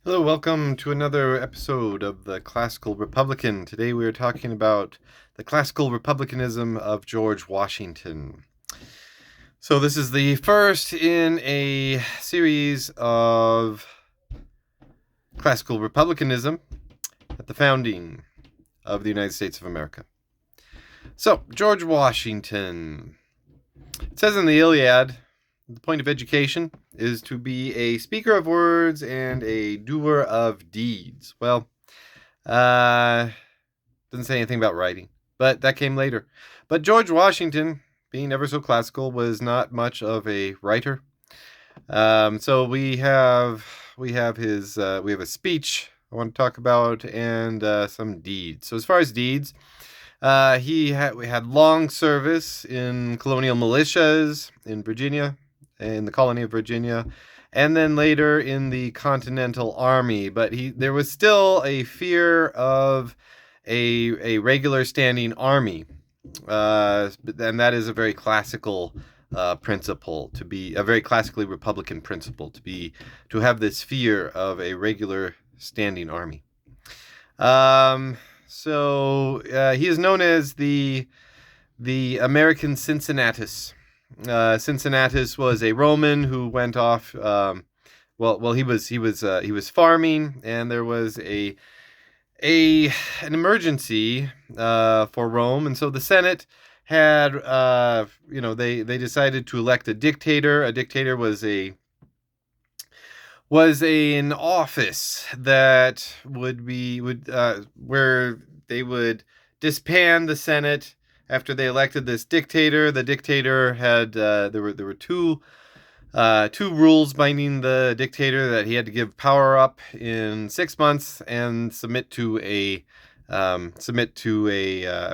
Hello, welcome to another episode of the Classical Republican. Today we are talking about the classical republicanism of George Washington. So this is the first in a series of classical republicanism at the founding of the United States of America. So, George Washington. It says in the Iliad, the point of education is to be a speaker of words and a doer of deeds. Well, doesn't say anything about writing, but that came later. But George Washington, being ever so classical, was not much of a writer. So we have a speech I want to talk about and some deeds. So as far as deeds, we had long service in colonial militias in Virginia, in the colony of Virginia, and then later in the Continental Army. But there was still a fear of a regular standing army, and that is a very classical principle, to be a very classically Republican principle, to have this fear of a regular standing army. So he is known as the American Cincinnatus. Cincinnatus was a Roman who went off. He was farming, and there was an emergency for Rome, and so the Senate had they decided to elect a dictator. A dictator was an office that would where they would disband the Senate after they elected this dictator. The dictator had there were two rules binding the dictator: that he had to give power up in 6 months and submit to a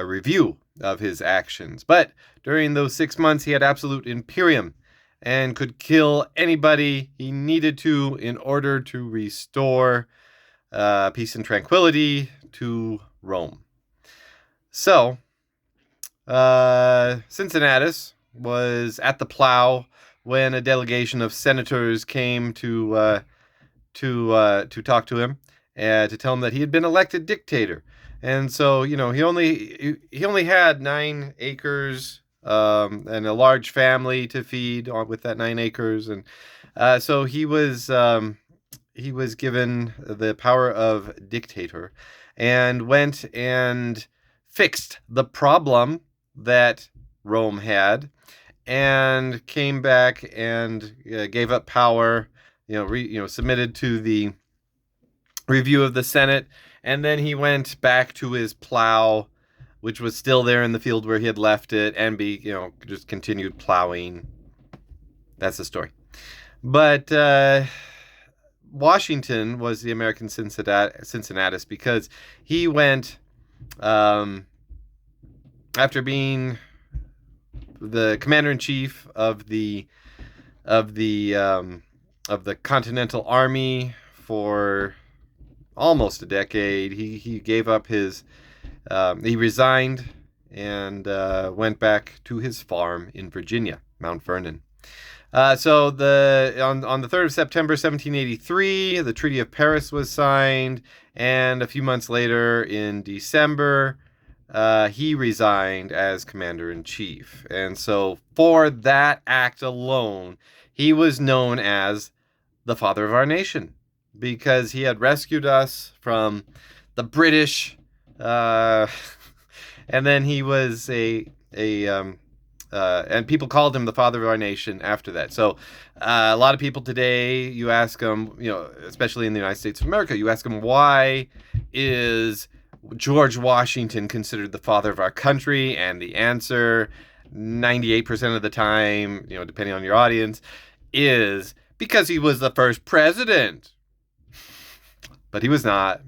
review of his actions. But during those 6 months, he had absolute imperium and could kill anybody he needed to in order to restore peace and tranquility to Rome. So, Cincinnatus was at the plow when a delegation of senators came to talk to him and to tell him that he had been elected dictator. And so, he only had 9 acres and a large family to feed with that 9 acres, and so he was given the power of dictator, and went and fixed the problem that Rome had, and came back and gave up power. Submitted to the review of the Senate, and then he went back to his plow, which was still there in the field where he had left it, and just continued plowing. That's the story. But Washington was the American Cincinnatus because he went, after being the commander-in-chief of the Continental Army for almost a decade. He gave up his. He resigned and went back to his farm in Virginia, Mount Vernon. So on the 3rd of September 1783, the Treaty of Paris was signed, and a few months later, in December, he resigned as commander-in-chief. And so for that act alone, he was known as the father of our nation, because he had rescued us from the British, and then he was and people called him the father of our nation after that. So a lot of people today, you ask them, especially in the United States of America, you ask them, why is George Washington considered the father of our country? And the answer, 98% of the time, depending on your audience, is because he was the first president. But he was not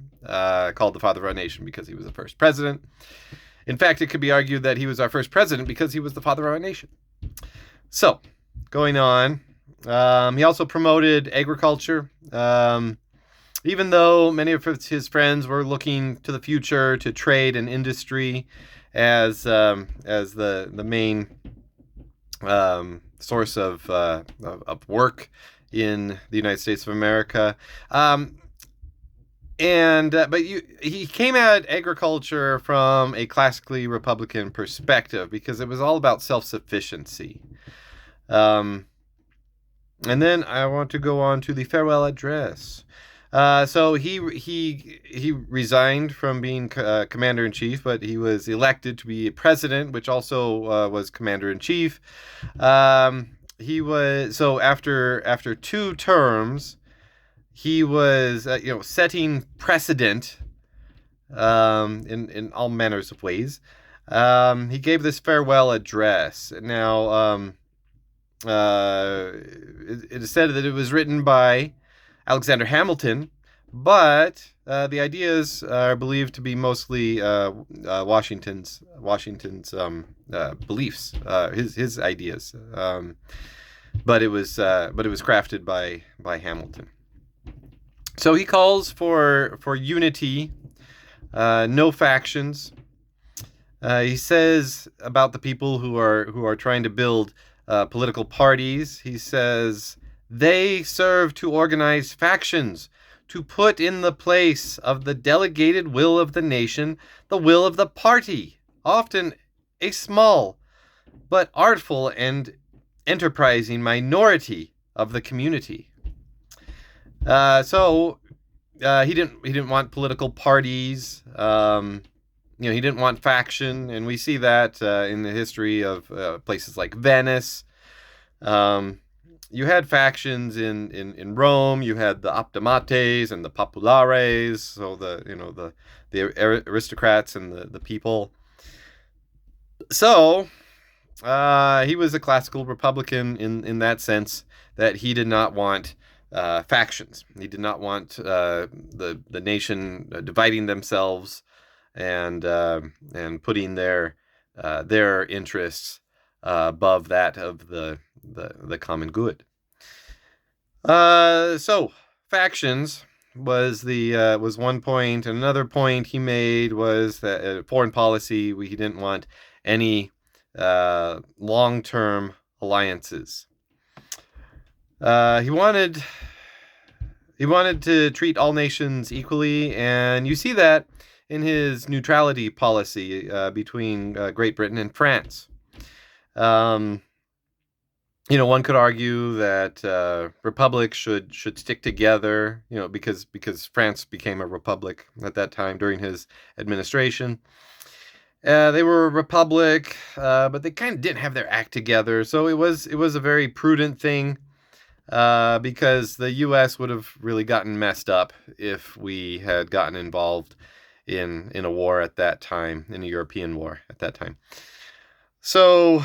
called the father of our nation because he was the first president. In fact, it could be argued that he was our first president because he was the father of our nation. So, going on, he also promoted agriculture. Even though many of his friends were looking to the future to trade and industry as the main source of work in the United States of America, but he came at agriculture from a classically Republican perspective because it was all about self-sufficiency. Um, and then I want to go on to the farewell address. So he resigned from being commander in chief, but he was elected to be president, which also was commander in chief. He was so after 2 terms, he was setting precedent in all manners of ways. He gave this farewell address. Now, it is said that it was written by Alexander Hamilton, but the ideas are believed to be mostly Washington's beliefs, his ideas. But it was crafted by Hamilton. So he calls for unity, no factions. He says about the people who are trying to build political parties. He says they serve to organize factions, to put in the place of the delegated will of the nation the will of the party, often a small but artful and enterprising minority of the community. So he didn't want political parties. He didn't want faction, and we see that in the history of places like Venice. You had factions in Rome. You had the optimates and the populares, so the aristocrats and the people. So he was a classical Republican in that sense, that he did not want factions. He did not want the nation dividing themselves and putting their interests above that of the common good. So factions was one point. Another point he made was that foreign policy, he didn't want any long-term alliances. He wanted to treat all nations equally, and you see that in his neutrality policy between Great Britain and France. One could argue that republics should stick together, because France became a republic at that time during his administration. They were a republic, but they kind of didn't have their act together. So it was a very prudent thing, because the U.S. would have really gotten messed up if we had gotten involved in a war at that time, in a European war at that time. So,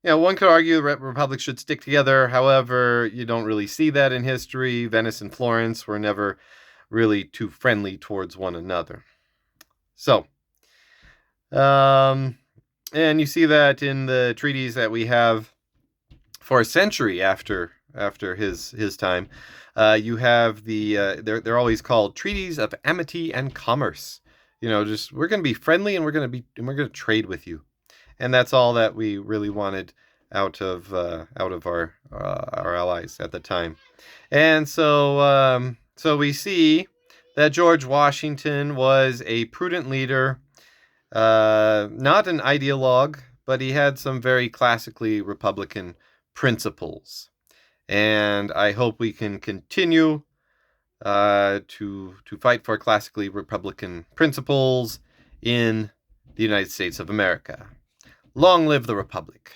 one could argue that republics should stick together. However, you don't really see that in history. Venice and Florence were never really too friendly towards one another. So, and you see that in the treaties that we have for a century after his time. You have they're always called treaties of amity and commerce. Just we're going to be friendly and we're going to trade with you, and that's all that we really wanted out of our allies at the time. And so we see that George Washington was a prudent leader, not an ideologue, but he had some very classically Republican principles. And I hope we can continue to fight for classically Republican principles in the United States of America. Long live the Republic.